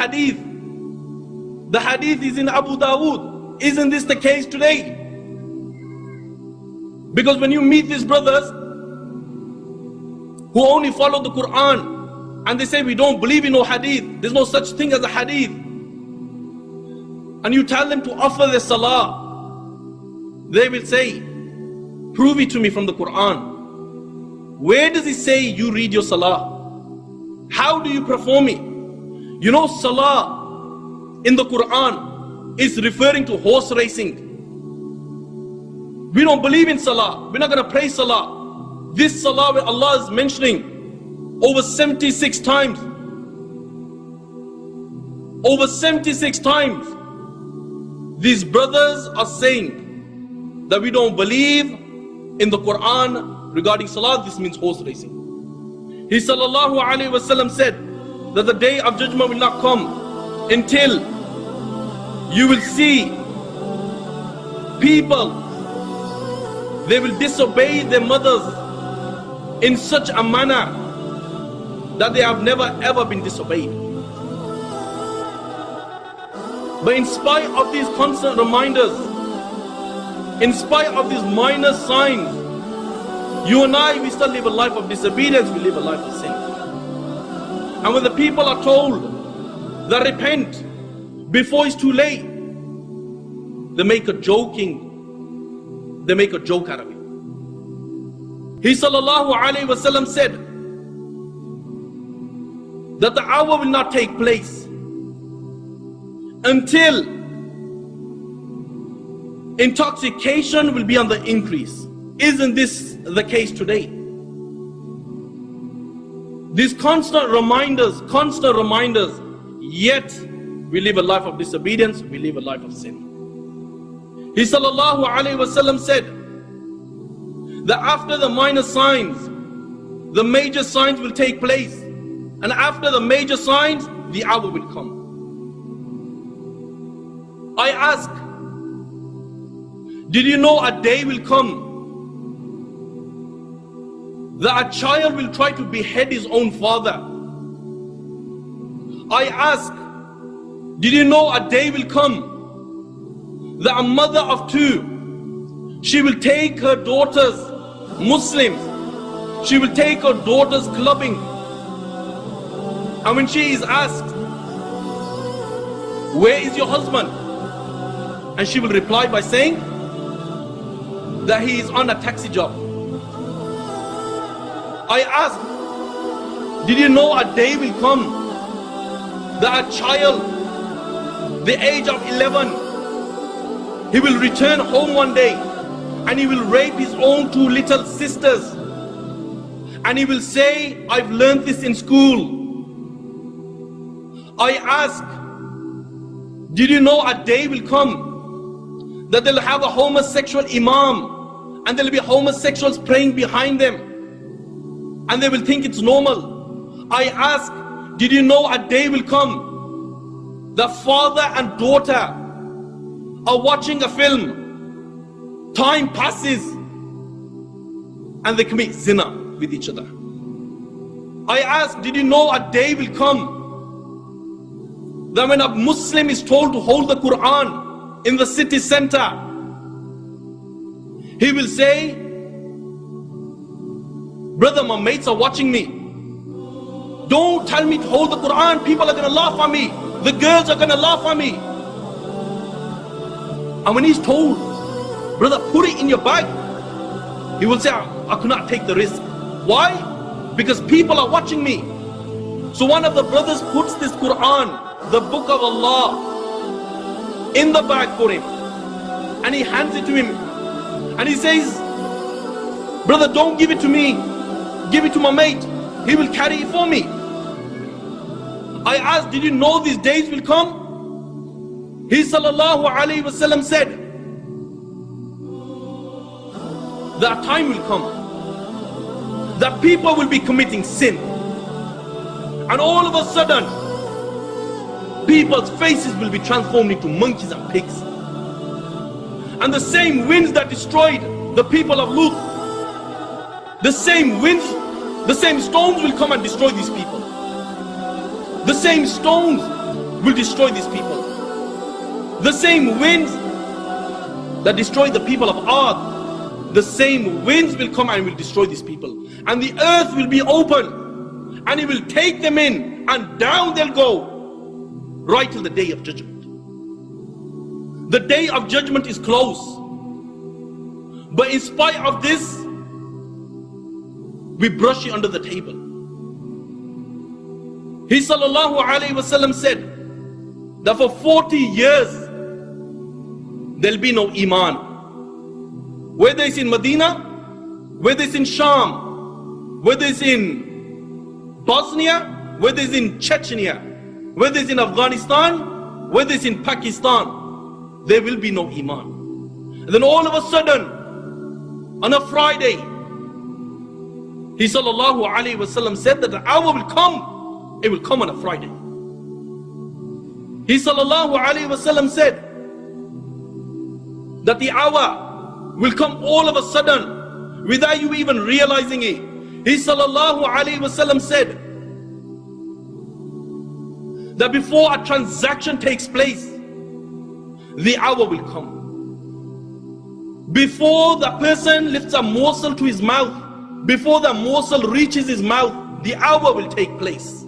hadith. The hadith is in Abu Dawood. Isn't this the case today? Because when you meet these brothers who only follow the Quran and they say we don't believe in no hadith, there's no such thing as a hadith, and you tell them to offer their salah, they will say, prove it to me from the Quran. Where does it say you read your salah? How do you perform it? You know, salah in the Quran is referring to horse racing. We don't believe in salah. We're not going to pray salah. This salah where Allah is mentioning over 76 times. Over 76 times. These brothers are saying that we don't believe in the Quran regarding salah. This means horse racing. He sallallahu alayhi wasallam said that the day of judgment will not come until you will see people, they will disobey their mothers in such a manner that they have never ever been disobeyed. But in spite of these constant reminders, in spite of these minor signs, you and I, we still live a life of disobedience, we live a life of sin. And when the people are told that repent before it's too late, they make a joke out of it. He sallallahu alayhi wasallam said that the hour will not take place until intoxication will be on the increase. Isn't this the case today? These constant reminders, yet we live a life of disobedience, we live a life of sin. He sallallahu alayhi wasallam said that after the minor signs, the major signs will take place. And after the major signs, the hour will come. I ask, did you know a day will come that a child will try to behead his own father? I ask, did you know a day will come that a mother of two, she will take her daughters, Muslims, she will take her daughters clubbing, and when she is asked, where is your husband? And she will reply by saying that he is on a taxi job. I ask, did you know a day will come that a child, the age of 11, he will return home one day and he will rape his own two little sisters, and he will say, I've learned this in school. I ask, did you know a day will come that they'll have a homosexual imam and there'll be homosexuals praying behind them and they will think it's normal? I ask, did you know a day will come the father and daughter are watching a film, time passes and they commit zina with each other? I ask, did you know a day will come that when a Muslim is told to hold the Quran in the city center, he will say, brother, my mates are watching me. Don't tell me to hold the Quran. People are going to laugh at me. The girls are going to laugh at me. And when he's told, brother, put it in your bag, he will say, I could not take the risk. Why? Because people are watching me. So one of the brothers puts this Quran, the book of Allah, in the bag for him, and he hands it to him, and he says, brother, don't give it to me, give it to my mate, he will carry it for me. I asked, did you know these days will come? He sallallahu alayhi wasallam said that time will come that people will be committing sin, and all of a sudden people's faces will be transformed into monkeys and pigs. And the same winds that destroyed the people of Lut, the same winds, the same stones will come and destroy these people. The same stones will destroy these people. The same winds that destroyed the people of Ad, the same winds will come and will destroy these people. And the earth will be open and it will take them in, and down they'll go right till the day of judgment. The day of judgment is close. But in spite of this, we brush it under the table. He sallallahu alayhi wasallam said that for 40 years there'll be no iman. Whether it's in Medina, whether it's in Sham, whether it's in Bosnia, whether it's in Chechnya, whether it's in Afghanistan, whether it's in Pakistan, there will be no iman. And then all of a sudden, on a Friday, he sallallahu alayhi wasallam said that the hour will come. It will come on a Friday. He sallallahu alayhi wasallam said that the hour will come all of a sudden without you even realizing it. He sallallahu alayhi wasallam said that before a transaction takes place, the hour will come. Before the person lifts a morsel to his mouth, before the morsel reaches his mouth, the hour will take place.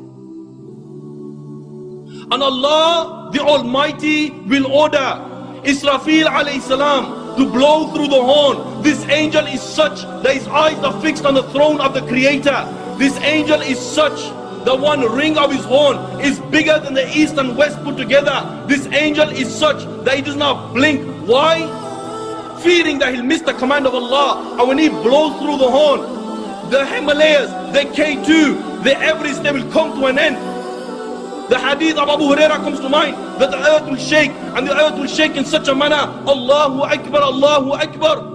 And Allah the Almighty will order Israfil alayhi salam to blow through the horn. This angel is such that his eyes are fixed on the throne of the Creator. This angel is such that one ring of his horn is bigger than the east and west put together. This angel is such that he does not blink. Why? Fearing that he'll miss the command of Allah. And when he blows through the horn, the Himalayas, the K2, the Everest, they will come to an end. The hadith of Abu Huraira comes to mind that the earth will shake, and the earth will shake in such a manner. Allahu Akbar, Allahu Akbar.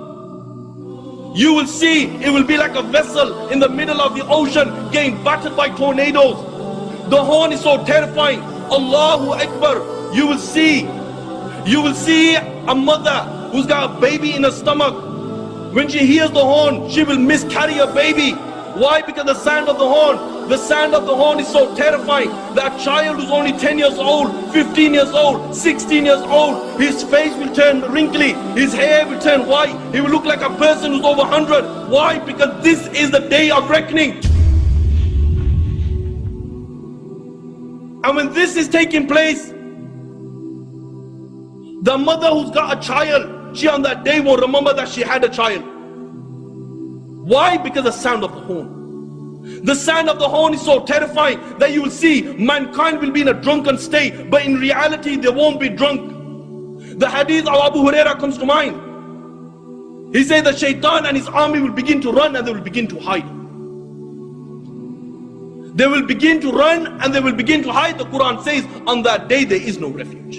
You will see it will be like a vessel in the middle of the ocean getting battered by tornadoes. The horn is so terrifying. Allahu Akbar. You will see a mother who's got a baby in her stomach. When she hears the horn, she will miscarry her baby. Why? Because the sound of the horn is so terrifying that a child who's only 10 years old, 15 years old, 16 years old, his face will turn wrinkly, his hair will turn white, he will look like a person who's over 100. Why? Because this is the day of reckoning. And when this is taking place, the mother who's got a child, she on that day will remember that she had a child. Why? Because the sound of the horn. The sound of the horn is so terrifying that you will see mankind will be in a drunken state, but in reality they won't be drunk. The hadith of Abu Huraira comes to mind. He said that Shaitan and his army will begin to run and they will begin to hide. They will begin to run and they will begin to hide. The Quran says on that day there is no refuge.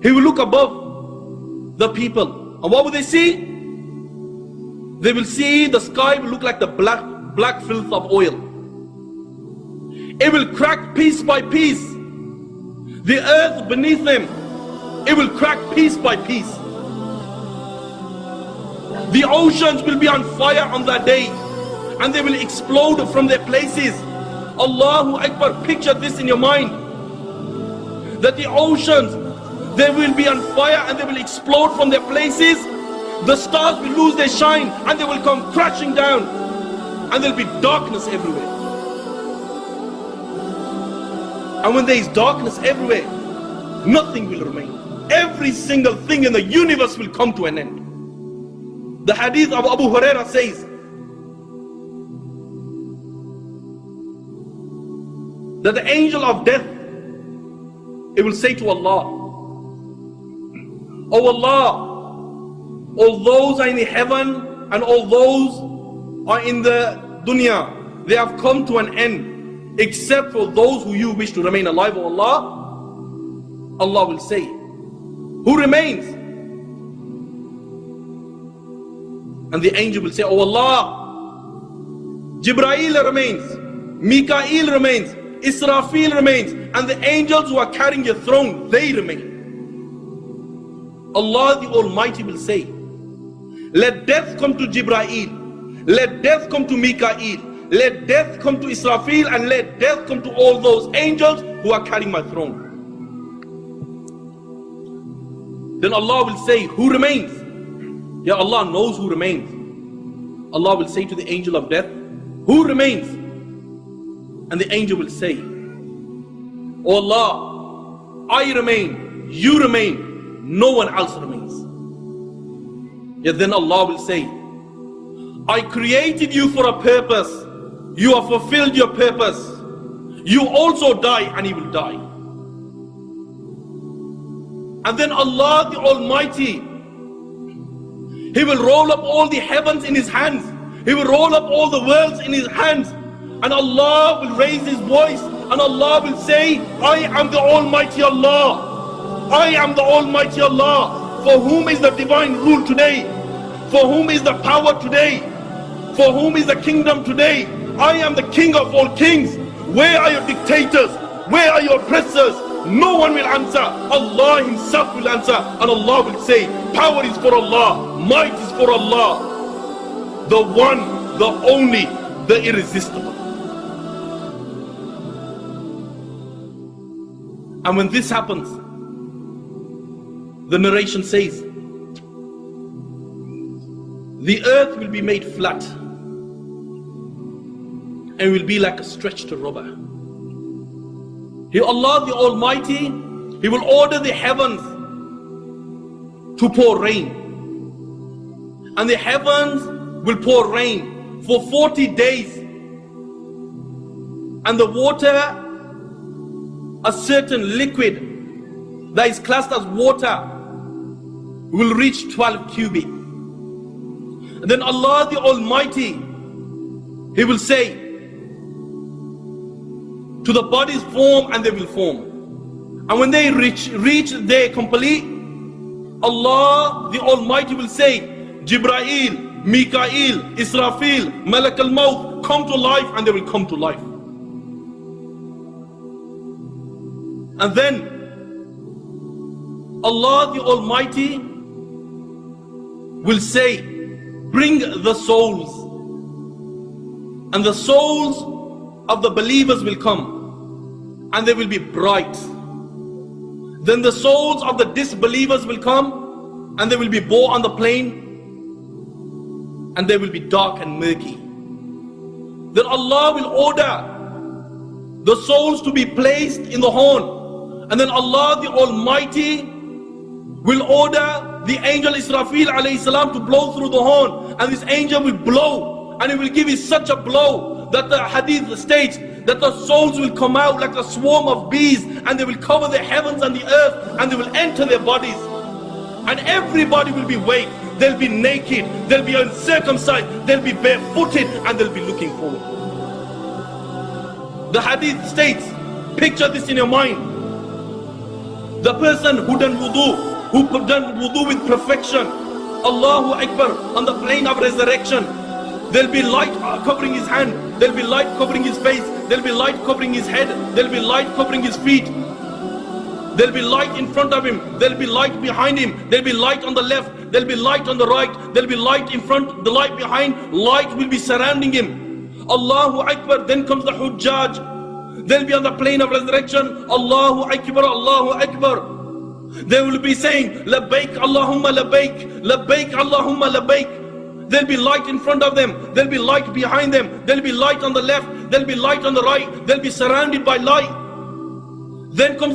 He will look above the people, and what will they see? They will see the sky will look like the black filth of oil. It will crack piece by piece. The earth beneath them, it will crack piece by piece. The oceans will be on fire on that day, and they will explode from their places. Allahu Akbar, picture this in your mind. That the oceans, they will be on fire and they will explode from their places. The stars will lose their shine and they will come crashing down, and there will be darkness everywhere. And when there is darkness everywhere, nothing will remain. Every single thing in the universe will come to an end. The hadith of Abu Huraira says that the angel of death, it will say to Allah, "Oh Allah, all those are in the heaven and all those are in the dunya, they have come to an end, except for those who you wish to remain alive, O Allah." Allah will say, "Who remains?" And the angel will say, "Oh Allah, Jibreel remains, Mikael remains, Israfil remains, and the angels who are carrying your throne, they remain." Allah the Almighty will say, "Let death come to Jibreel, let death come to Mikael, let death come to Israfil, and let death come to all those angels who are carrying my throne. Then Allah will say, who remains? Yeah, Allah knows who remains. Allah will say to the angel of death, who remains? And the angel will say, oh Allah, I remain, you remain, no one else remains. Yet then Allah will say, I created you for a purpose. You have fulfilled your purpose. You also die, and He will die. And then Allah the Almighty, He will roll up all the heavens in His hands. He will roll up all the worlds in His hands. And Allah will raise His voice, and Allah will say, I am the Almighty Allah. I am the Almighty Allah. For whom is the divine rule today? For whom is the power today? For whom is the kingdom today? I am the King of all kings. Where are your dictators? Where are your oppressors? No one will answer. Allah Himself will answer. And Allah will say, power is for Allah, might is for Allah, the one, the only, the irresistible. And when this happens, the narration says, the earth will be made flat and will be like a stretched rubber. Allah the Almighty, He will order the heavens to pour rain. And the heavens will pour rain for 40 days. And the water, a certain liquid that is classed as water, will reach 12 cubits. And then Allah the Almighty, He will say to the bodies, form, and they will form. And when they reach their complete, Allah the Almighty will say, Jibrail, Mikael, Israfil, Malak al-Maut, come to life, and they will come to life. And then Allah the Almighty will say, bring the souls. And the souls of the believers will come, and they will be bright. Then the souls of the disbelievers will come, and they will be born on the plain, and they will be dark and murky. Then Allah will order the souls to be placed in the horn, and then Allah the Almighty will order the angel Israfil alayhi salam to blow through the horn, and this angel will blow, and it will give it such a blow that the hadith states that the souls will come out like a swarm of bees, and they will cover the heavens and the earth, and they will enter their bodies, and everybody will be awake. They'll be naked, they'll be uncircumcised, they'll be barefooted, and they'll be looking forward. The hadith states, picture this in your mind, the person who done wudu with perfection, Allahu Akbar, on the plane of resurrection, there'll be light covering his hand, there'll be light covering his face, there'll be light covering his head, there'll be light covering his feet, there'll be light in front of him, there'll be light behind him, there'll be light on the left, there'll be light on the right, there'll be light in front, the light behind, light will be surrounding him. Allahu Akbar. Then comes the Hujjaj, they'll be on the plane of resurrection, Allahu Akbar, Allahu Akbar. They will be saying, Labbaik Allahumma Labbaik, Labbaik Allahumma Labbaik. There'll be light in front of them, there'll be light behind them, there'll be light on the left, there'll be light on the right, they'll be surrounded by light. Then comes the